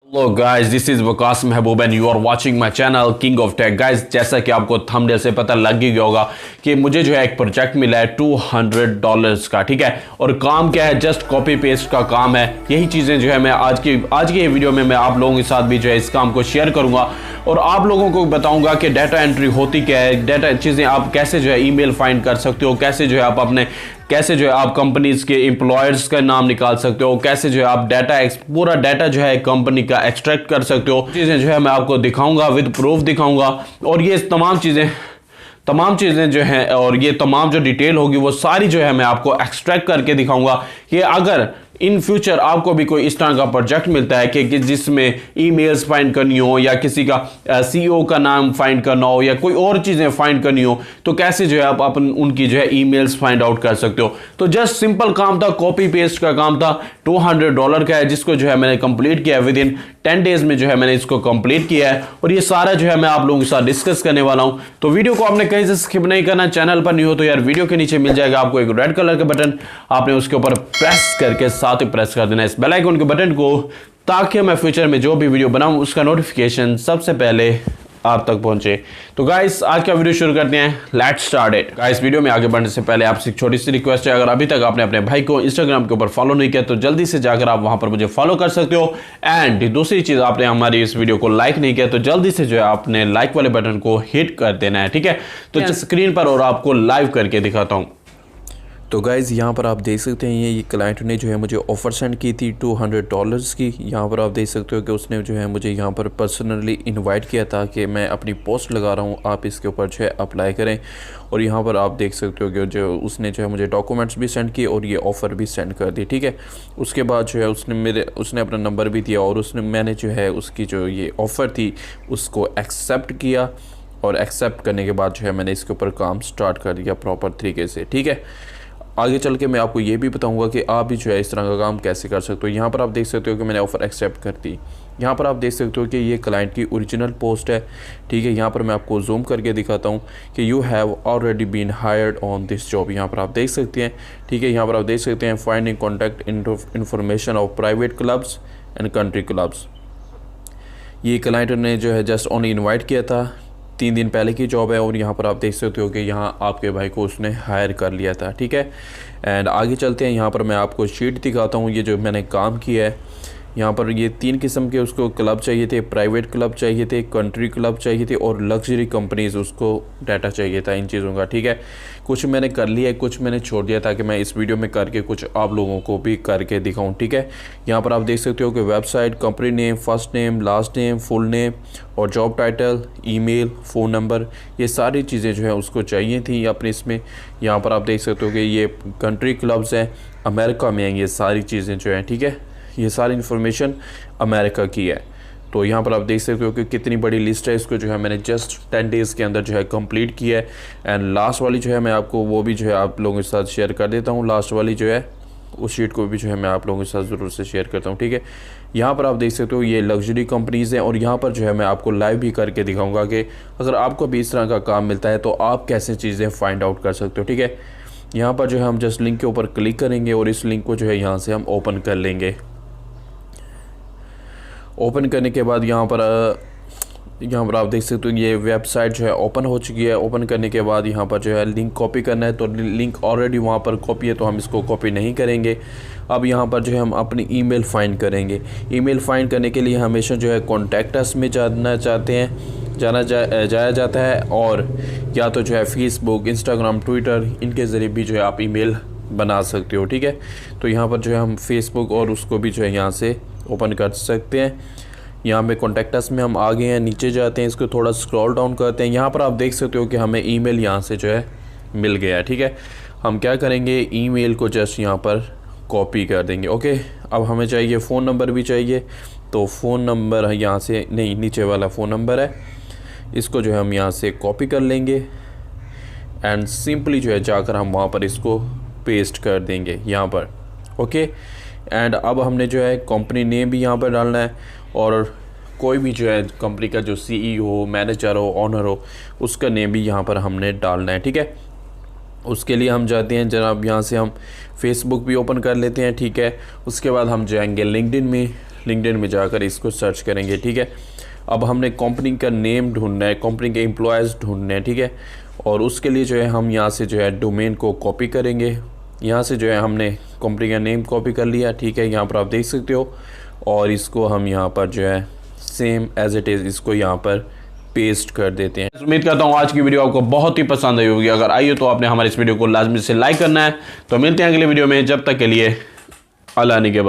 Hello guys, this is Waqas Mahboob and you are watching my channel king of tech. Guys, जैसा कि आपको thumbnail से पता लग ही गया होगा कि मुझे जो है एक प्रोजेक्ट मिला है $200 का, ठीक है। और काम क्या है, जस्ट कॉपी पेस्ट का काम है। यही चीज़ें जो है मैं आज की ये वीडियो में मैं आप लोगों के साथ भी जो है इस काम को शेयर करूंगा और आप लोगों को बताऊंगा कि डाटा एंट्री होती क्या है, डाटा चीज़ें आप कैसे जो है ईमेल फाइंड कर सकते हो, कैसे जो है आप अपने कैसे जो है आप कंपनीज के एम्प्लॉयर्स का नाम निकाल सकते हो, कैसे जो है आप पूरा डाटा जो है कंपनी का एक्सट्रैक्ट कर सकते हो। चीज़ें जो है मैं आपको दिखाऊंगा, विद प्रूफ दिखाऊंगा। और ये तमाम चीज़ें जो हैं और ये तमाम जो डिटेल होगी वो सारी जो है मैं आपको एक्सट्रैक्ट करके दिखाऊंगा कि अगर इन फ्यूचर आपको भी कोई इस तरह का प्रोजेक्ट मिलता है कि जिसमें ईमेल्स फाइंड करनी हो या किसी का सीईओ का नाम फाइंड करना हो या कोई और चीज़ें फाइंड करनी हो, तो कैसे जो है आप अपन उनकी जो है ईमेल्स फाइंड आउट कर सकते हो। तो जस्ट सिंपल काम था, कॉपी पेस्ट का काम था। $200 का है, जिसको जो है मैंने कंप्लीट किया विद इन 10 डेज में जो है मैंने इसको कंप्लीट किया है। और ये सारा जो है मैं आप लोगों के साथ डिस्कस करने वाला हूँ। तो वीडियो को आपने कहीं से स्किप नहीं करना। चैनल पर नहीं हो तो यार वीडियो के नीचे मिल जाएगा आपको एक रेड कलर का बटन, आपने उसके ऊपर प्रेस करके साथ ही प्रेस कर देना इस बेल आइकन के बटन को, ताकि मैं फ्यूचर में जो भी वीडियो बनाऊं उसका नोटिफिकेशन सबसे पहले आप तक पहुंचे। तो गाइस, आज का वीडियो शुरू करते हैं। Let's start it. Guys, video में आगे बढ़ने से पहले आपसे एक छोटी सी रिक्वेस्ट है, अगर अभी तक आपने अपने भाई को इंस्टाग्राम के ऊपर फॉलो नहीं किया तो जल्दी से जाकर आप वहां पर मुझे फॉलो कर सकते हो। एंड दूसरी चीज, आपने हमारी इस वीडियो को लाइक नहीं किया तो जल्दी से जो है आपने लाइक वाले बटन को हिट कर देना है, ठीक है। तो स्क्रीन पर और आपको लाइव करके दिखाता हूँ। तो गाइज़, यहाँ पर आप देख सकते हैं ये क्लाइंट ने जो है मुझे ऑफ़र सेंड की थी $200 की। यहाँ पर आप देख सकते हो कि उसने जो है मुझे यहाँ पर पर्सनली इनवाइट किया था कि मैं अपनी पोस्ट लगा रहा हूँ, आप इसके ऊपर जो है अप्लाई करें। और यहाँ पर आप देख सकते हो कि जो उसने जो है मुझे डॉक्यूमेंट्स भी सेंड किए और ये ऑफ़र भी सेंड कर दी, ठीक है। उसके बाद जो है उसने अपना नंबर भी दिया और मैंने जो है उसकी जो ये ऑफ़र थी उसको एक्सेप्ट किया। और एक्सेप्ट करने के बाद जो है मैंने इसके ऊपर काम स्टार्ट कर दिया प्रॉपर तरीके से, ठीक है। आगे चल के मैं आपको ये भी बताऊंगा कि आप भी जो है इस तरह का काम कैसे कर सकते हो। यहाँ पर आप देख सकते हो कि मैंने ऑफ़र एक्सेप्ट कर दी। यहाँ पर आप देख सकते हो कि ये क्लाइंट की ओरिजिनल पोस्ट है, ठीक है। यहाँ पर मैं आपको जूम करके दिखाता हूँ कि you have already been hired on this job. यहाँ पर आप देख सकते हैं, ठीक है। यहाँ पर आप देख सकते हैं finding contact information of private clubs and country clubs. ये क्लाइंट ने जो है जस्ट ओनली इन्वाइट किया था, 3 दिन पहले की जॉब है। और यहाँ पर आप देख सकते हो कि यहाँ आपके भाई को उसने हायर कर लिया था, ठीक है। एंड आगे चलते हैं। यहाँ पर मैं आपको शीट दिखाता हूँ, ये जो मैंने काम किया है। यहाँ पर ये 3 किस्म के उसको क्लब चाहिए थे, प्राइवेट क्लब चाहिए थे, कंट्री क्लब चाहिए थे और लग्जरी कंपनीज उसको डाटा चाहिए था इन चीज़ों का, ठीक है। कुछ मैंने कर लिया है, कुछ मैंने छोड़ दिया ताकि मैं इस वीडियो में करके कुछ आप लोगों को भी करके दिखाऊं, ठीक है। यहाँ पर आप देख सकते हो कि website, company name, first name, last name, full name और job title, email, phone number, ये सारी चीज़ें जो है उसको चाहिए थी अपने इसमें। यहाँ पर आप देख सकते हो कि ये कंट्री क्लब्स हैं, अमेरिका में हैं ये सारी चीज़ें जो हैं, ठीक है। ये सारी इन्फॉर्मेशन अमेरिका की है। तो यहाँ पर आप देख सकते हो कि कितनी बड़ी लिस्ट है। इसको जो है मैंने जस्ट 10 डेज़ के अंदर जो है कंप्लीट किया है। एंड लास्ट वाली जो है मैं आपको वो भी जो है आप लोगों के साथ शेयर कर देता हूँ। लास्ट वाली जो है उस शीट को भी जो है मैं आप लोगों के साथ ज़रूर से शेयर करता हूँ, ठीक है। यहाँ पर आप देख सकते हो ये लग्जरी कंपनीज़ हैं और यहाँ पर जो है मैं आपको लाइव भी करके दिखाऊँगा कि अगर आपको भी इस तरह का काम मिलता है तो आप कैसे चीज़ें फाइंड आउट कर सकते हो, ठीक है। यहाँ पर जो है हम जस्ट लिंक के ऊपर क्लिक करेंगे और इस लिंक को जो है यहाँ से हम ओपन कर लेंगे। ओपन करने के बाद यहाँ पर आप देख सकते हो ये वेबसाइट जो है ओपन हो चुकी है। ओपन करने के बाद यहाँ पर जो है लिंक कॉपी करना है, तो लिंक ऑलरेडी वहाँ पर कॉपी है तो हम इसको कॉपी नहीं करेंगे। अब यहाँ पर जो है हम अपनी ईमेल फाइंड करेंगे। ईमेल फाइंड करने के लिए हमेशा जो है कॉन्टैक्ट अस में जाना जाया जाता है और या तो जो है फेसबुक, इंस्टाग्राम, ट्विटर, इनके ज़रिए भी जो है आप ईमेल बना सकते हो, ठीक है। तो यहाँ पर जो है हम फेसबुक और उसको भी जो है यहाँ से ओपन कर सकते हैं। यहाँ पे कॉन्टैक्ट अस में हम आ गए हैं, नीचे जाते हैं, इसको थोड़ा स्क्रॉल डाउन करते हैं। यहाँ पर आप देख सकते हो कि हमें ईमेल यहाँ से जो है मिल गया है, ठीक है। हम क्या करेंगे, ईमेल को जस्ट यहाँ पर कॉपी कर देंगे, ओके। अब हमें चाहिए फ़ोन नंबर भी चाहिए, तो फ़ोन नंबर यहाँ से नहीं, नीचे वाला फ़ोन नंबर है, इसको जो है हम यहाँ से कॉपी कर लेंगे एंड सिंपली जो है जाकर हम वहाँ पर इसको पेस्ट कर देंगे यहाँ पर, ओके। एंड अब हमने जो है कंपनी नेम भी यहाँ पर डालना है और कोई भी जो है कंपनी का जो सीईओ हो, मैनेजर हो, ऑनर हो, उसका नेम भी यहाँ पर हमने डालना है, ठीक है। उसके लिए हम जाते हैं जनाब, यहाँ से हम फेसबुक भी ओपन कर लेते हैं, ठीक है। उसके बाद हम जाएंगे लिंक्डइन में। लिंक्डइन में जाकर इसको सर्च करेंगे, ठीक है। अब हमने कंपनी का नेम ढूंढना है, कंपनी के एम्प्लॉयज़ ढूंढने हैं, ठीक है। और उसके लिए जो है हम यहाँ से जो है डोमेन को कॉपी करेंगे। यहाँ से जो है हमने कंपनी का नेम कॉपी कर लिया, ठीक है, यहाँ पर आप देख सकते हो। और इसको हम यहाँ पर जो है सेम एज इट इज़ इसको यहाँ पर पेस्ट कर देते हैं। उम्मीद करता हूँ आज की वीडियो आपको बहुत ही पसंद आई होगी। अगर आई हो तो आपने हमारे इस वीडियो को लाजमी से लाइक करना है। तो मिलते हैं अगले वीडियो में, जब तक के लिए अल्लाह निगहबान।